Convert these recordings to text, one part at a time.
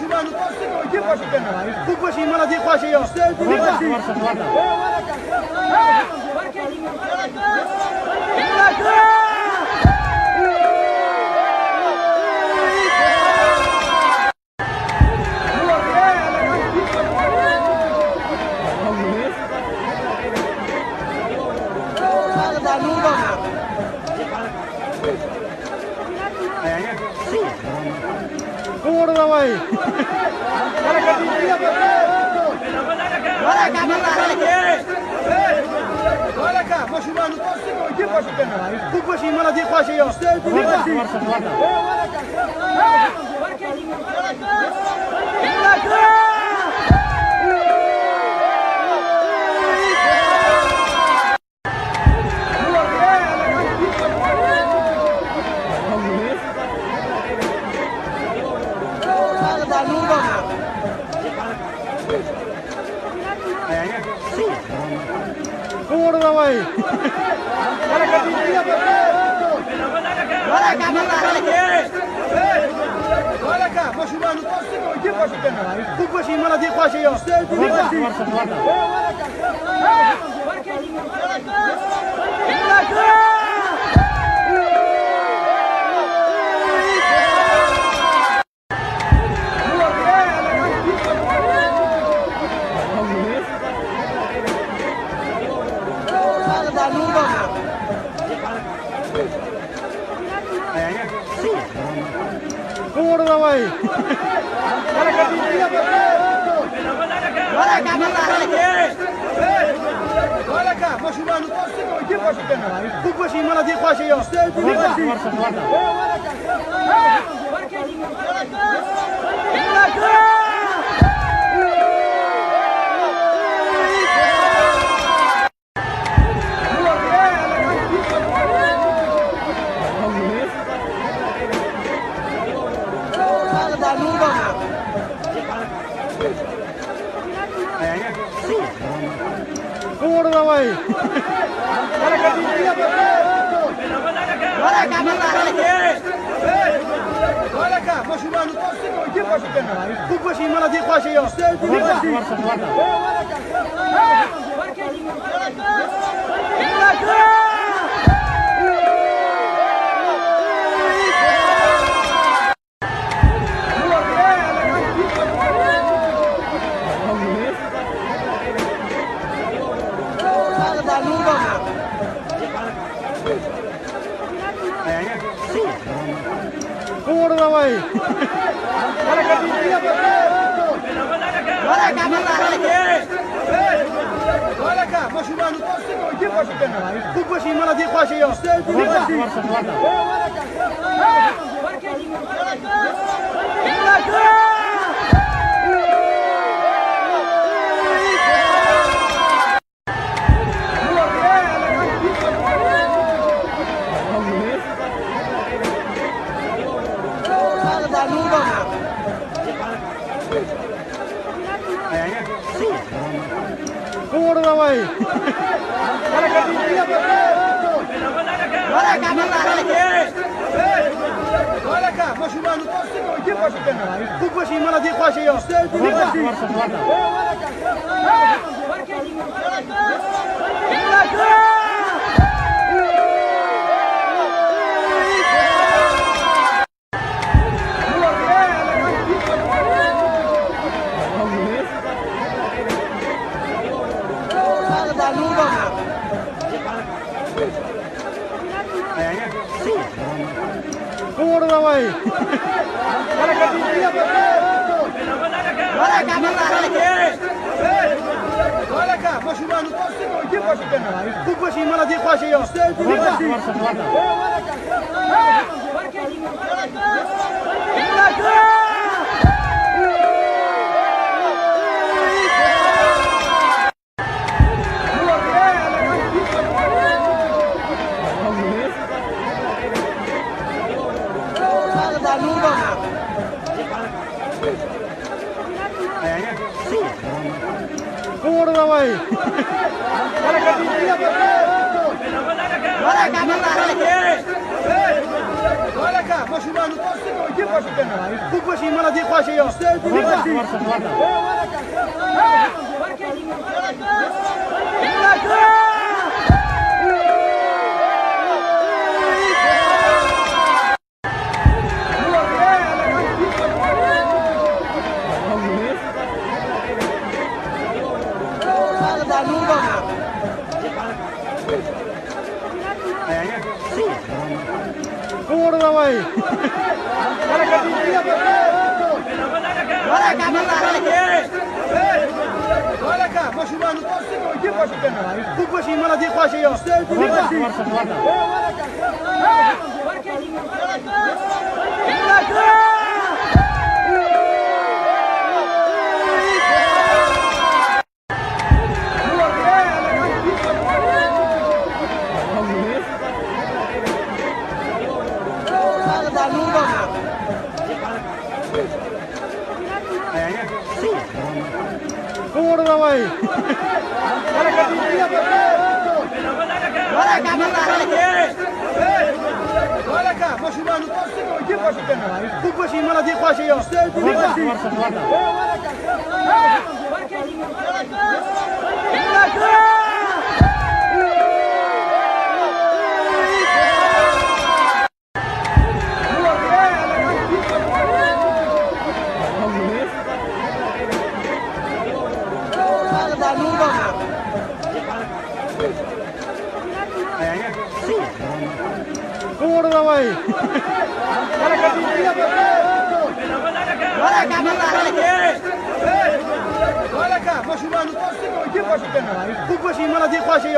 ماشومان تاسو ته کې خوښ کنه خوب بشي مله دې خوښ یو ماشومان تاسو ته کې خوښ کنه خوب بشي مله دې خوښ یو ماشومان تاسو ته کې خوښ کنه خوب بشي مله دې خوښ یو ماشومان تاسو ته کې خوښ کنه خوب بشي مله دې خوښ یو ماشومان تاسو ته کې خوښ کنه خوب بشي مله دې خوښ یو ماشومان تاسو ته کې خوښ کنه خوب بشي مله دې خوښ یو ماشومان تاسو ته کې خوښ کنه خوب بشي مله دې خوښ یو ماشومان تاسو ته کې خوښ کنه خوب بشي مله دې خوښ یو का मशुबान जे पाशी करणार खूप पाशी मला जे पाशी Cua đâu mày? मशुबान जे पाशी करणार खूप पाशी मला जे पाशी Cua đâu mày? मशुबान जे पाशी करणार खूप पाशी मला जे पाशी Cua đâu mày? मशुबान जे पाशी करणार खूप पाशी मला जे पाशी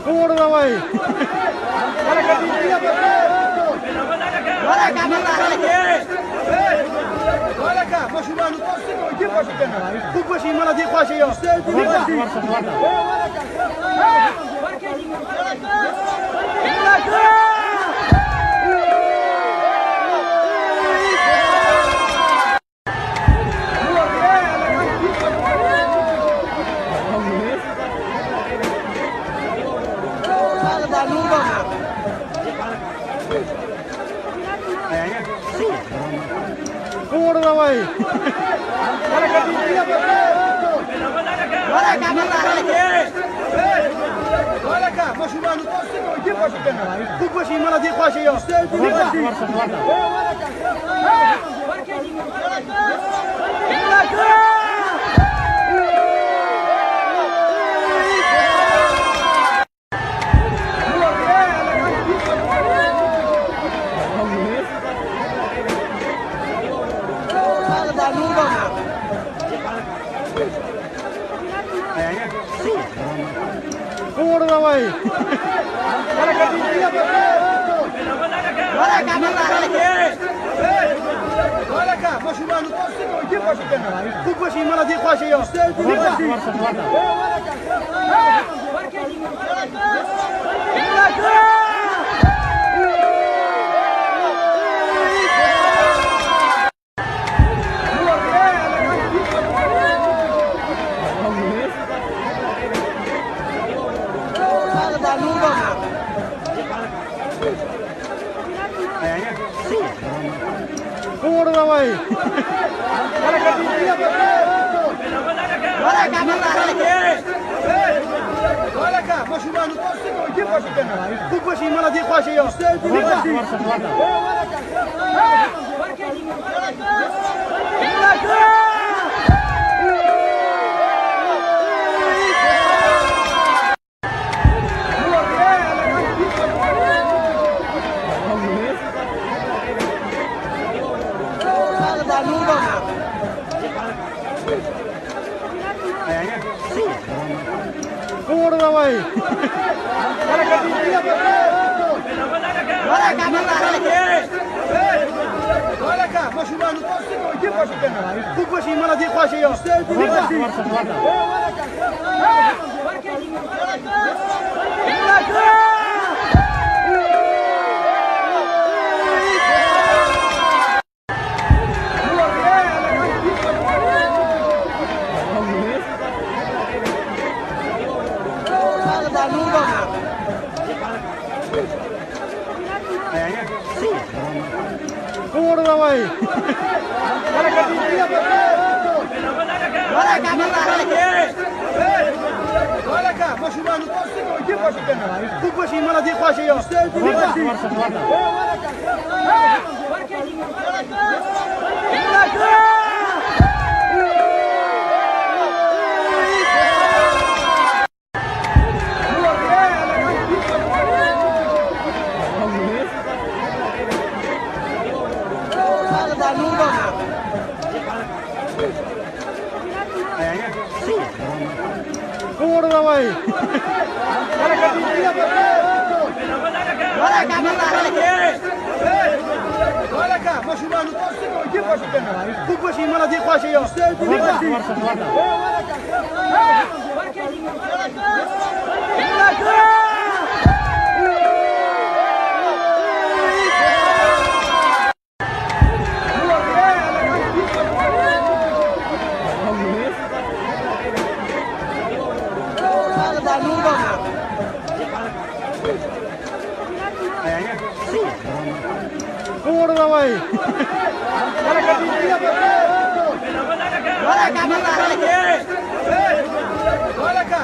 Cua đâu mày? मशुबान जे पाशी करणार खूप पाशी मला जे पाशी Cua đâu mày? मशुबान जे पाशी करणार खूप पाशी मला जे पाशी Cua đâu mày? मशुबान जे पाशी करणार खूप पाशी मला जे पाशी Cua đâu mày? मशुबान जे पाशी करणार खूप पाशी मला जे पाशी Cua đâu mày? ka mashulanu to'g'risiga kim boshlaydi? Pul boshi mana deb qo'shiy yo'q. Давай. Mashulanu to'g'risiga kim boshlaydi? Pul boshi mana deb qo'shiy yo'q. Давай. Mashulanu to'g'risiga kim boshlaydi? Pul boshi mana deb qo'shiy yo'q. Давай.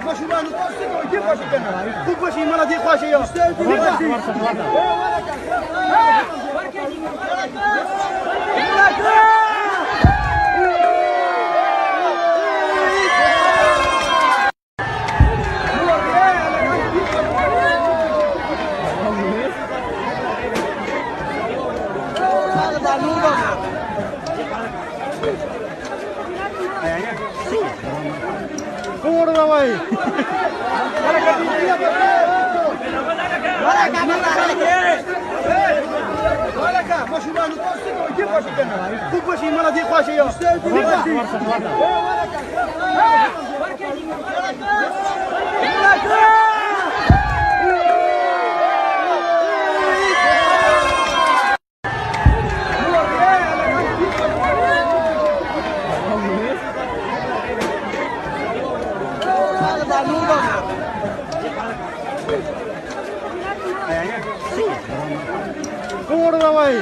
Mashulanu to'g'risiga kim boshlaydi? Pul boshi mana deb qo'shiy yo'q. Давай.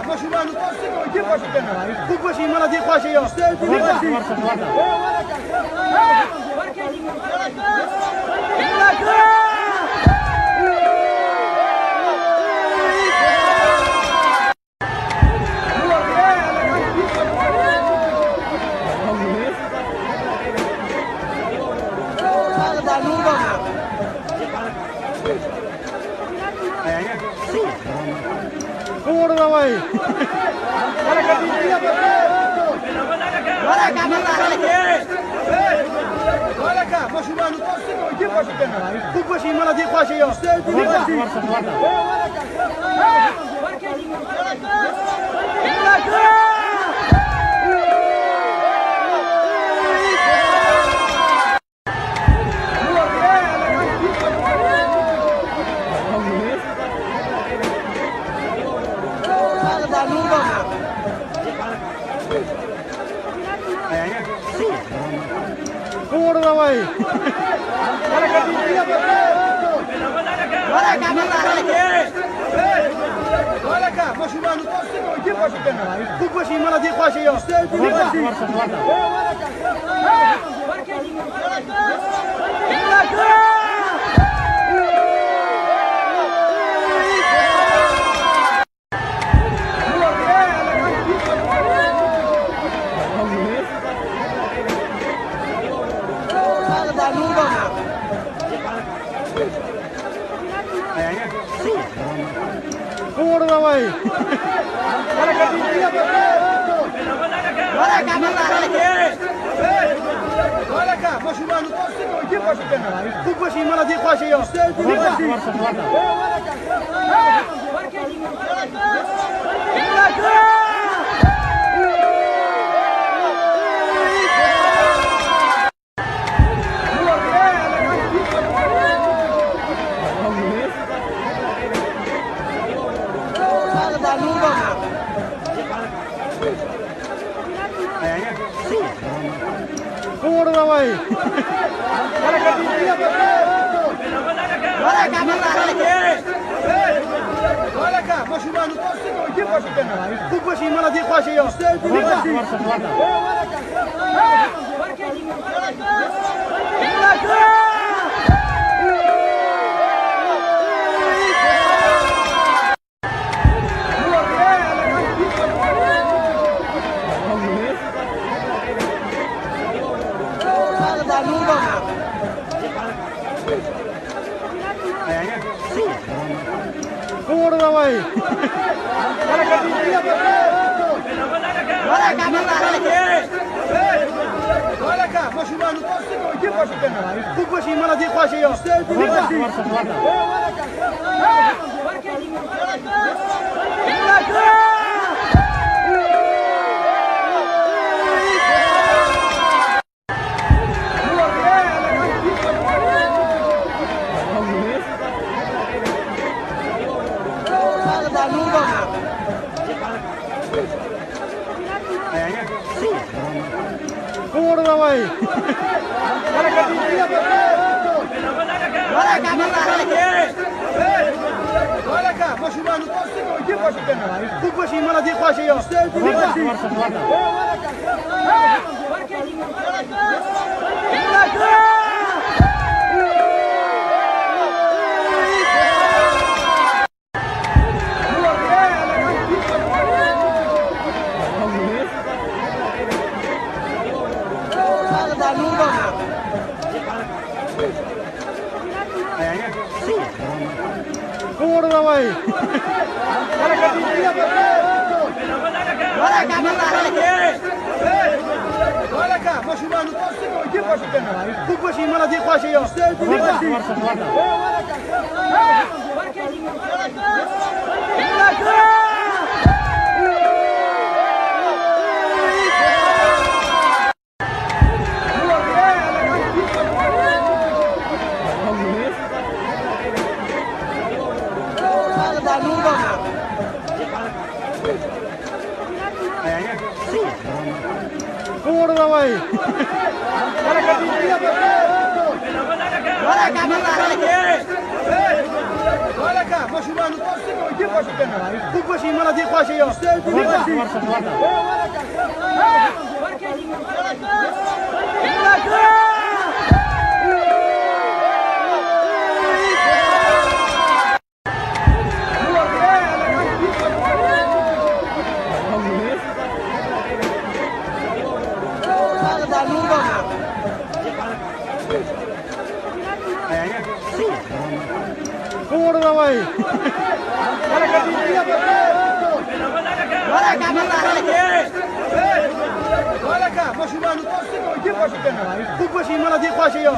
Mashulanu to'g'risiga kim boshlaydi? Pul boshi mana deb qo'shiy yo'q. Давай. Mashulanu to'g'risiga kim boshlaydi? Pul boshi mana deb qo'shiy yo'q. Давай. Mashulanu to'g'risiga kim boshlaydi? Pul boshi mana deb qo'shiy yo'q. Давай. Mashulanu to'g'risiga kim boshlaydi? Pul boshi mana deb qo'shiy yo'q. Давай. का मशुमानु कसरी को के बसिदैन खुब बसी मलाई जे खसे यो मशुमानु कसरी को के बसिदैन खुब बसी मलाई जे खसे यो मशुमानु कसरी को के बसिदैन खुब बसी मलाई जे खसे यो मशुमानु कसरी को के बसिदैन खुब बसी मलाई जे खसे यो मशुमानु कसरी को के बसिदैन खुब बसी मलाई जे खसे यो मशुमानु कसरी को के बसिदैन खुब बसी मलाई जे खसे यो मशुमानु कसरी को के बसिदैन खुब बसी मलाई जे खसे यो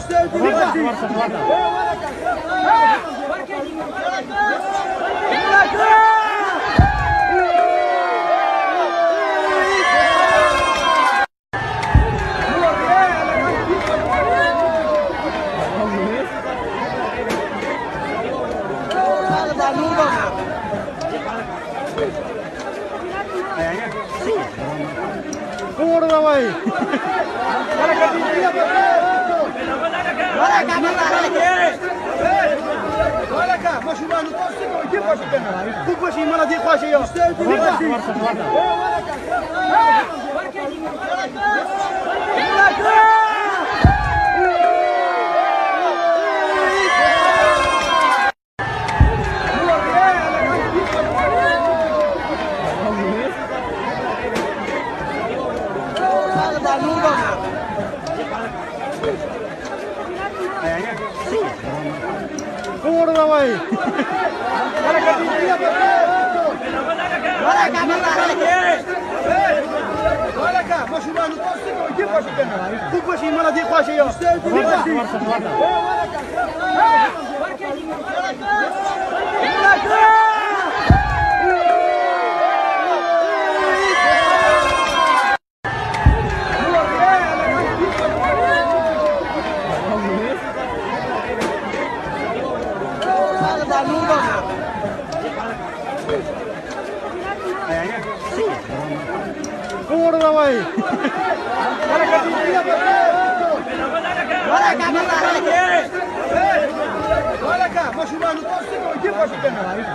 मशुमानु कसरी को के बसिदैन खुब बसी मलाई जे खसे यो मशुमानु खूप बशी त्यांना खूप बशी मला ते पाचशे कोण बाई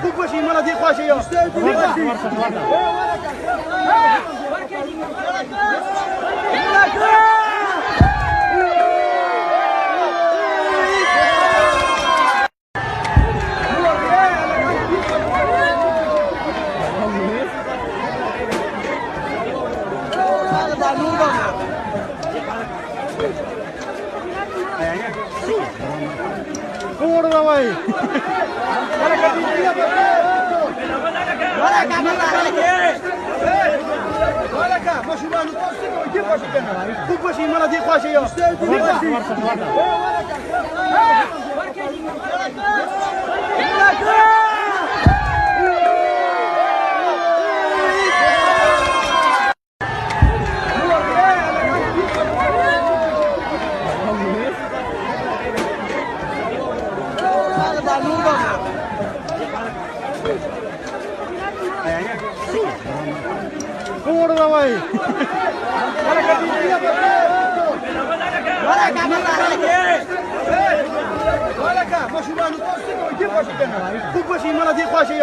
खूप बशी मला ते पाचशे कोण बाई खूप बशी मला ते पाचशे कोण बाई खूप बशी मला ते पाचशे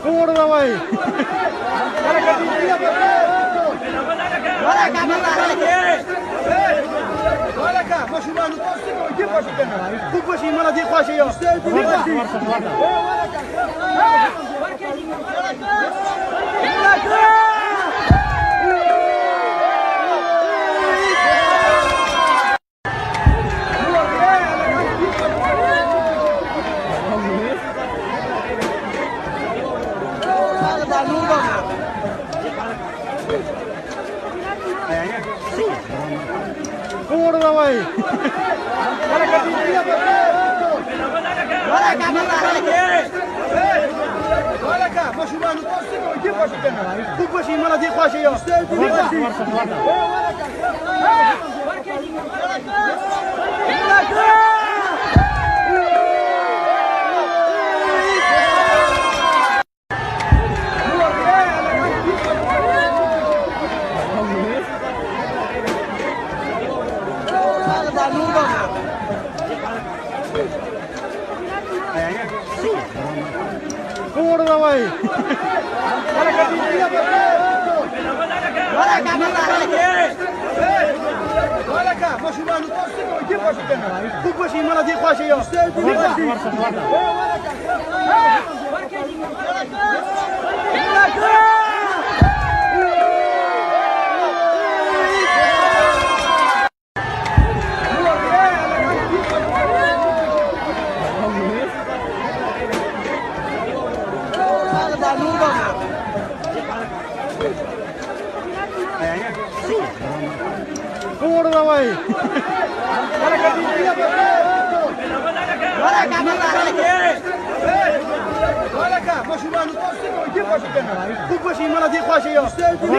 कोण बाई खूप बशी मला ते पाचशे कोण बाई खूप बशी मला ते पाचशे कोण बाई खूप बशी मला ते पाचशे कोण बाई खूप बशी मला ते पाचशे कोण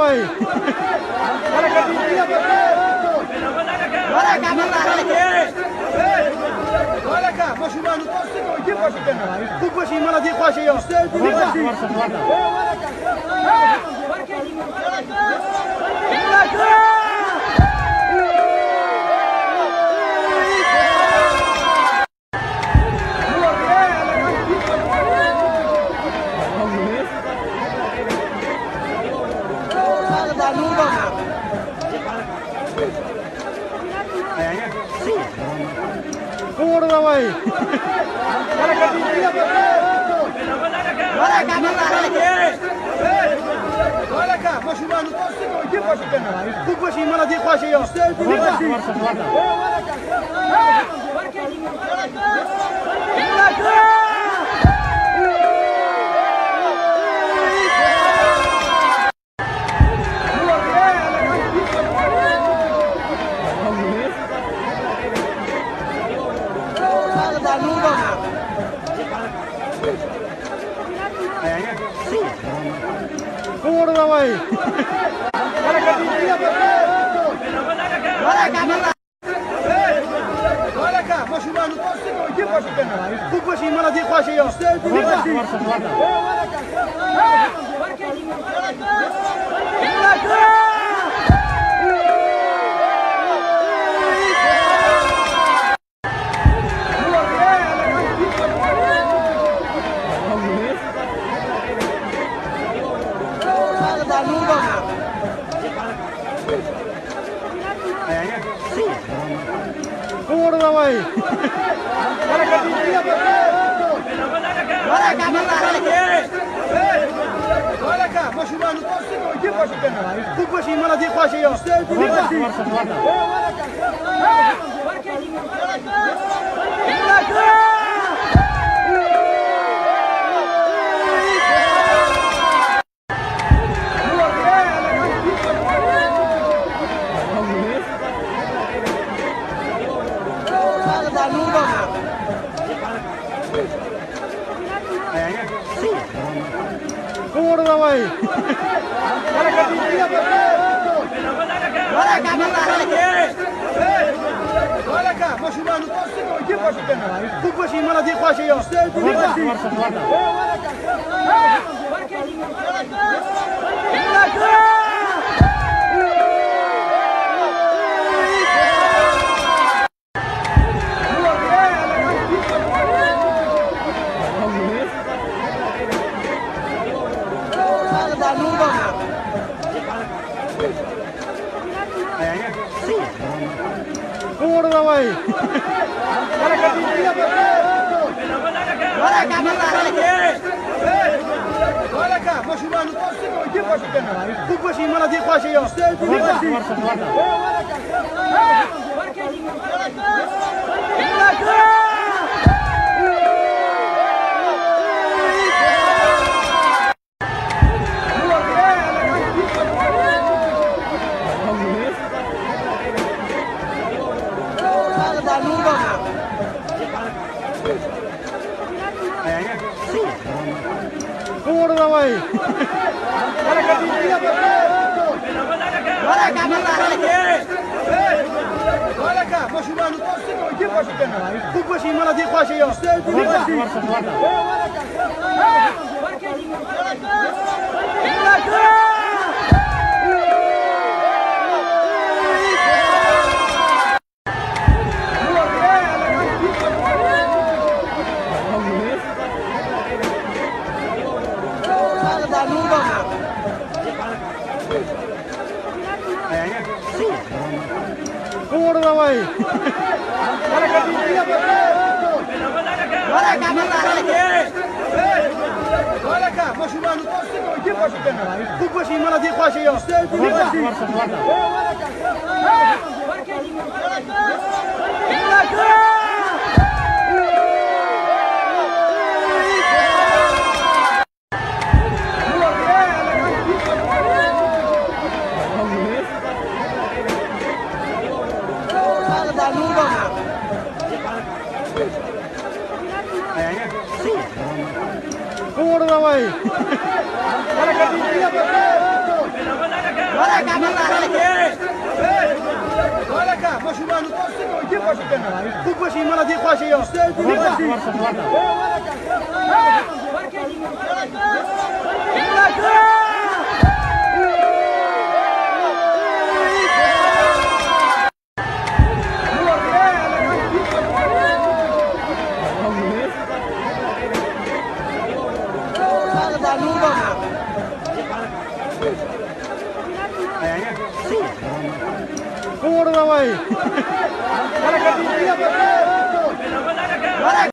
बाई ka ماشومان تاسو کوی کی باشی کنه خوب باشی مالا دی خوشه یا давай. ماشومان تاسو کوی کی باشی کنه خوب باشی مالا دی خوشه یا давай. ماشومان تاسو کوی کی باشی کنه خوب باشی مالا دی خوشه یا давай. ماشومان تاسو کوی کی باشی کنه خوب باشی مالا دی خوشه یا давай. ماشومان تاسو کوی کی باشی کنه خوب باشی مالا دی خوشه یا давай. ماشومان تاسو کوی کی باشی کنه خوب باشی مالا دی خوشه یا давай. ماشومان تاسو کوی کی باشی کنه خوب باشی مالا دی خوشه یا давай. ماشومان تاسو کوی کی باشی کنه خوب باشی مالا دی خوشه یا давай. ماشومان ماشومان توصي كيف باش كنا خوك باش يملا دي خواشي يا Kurwa,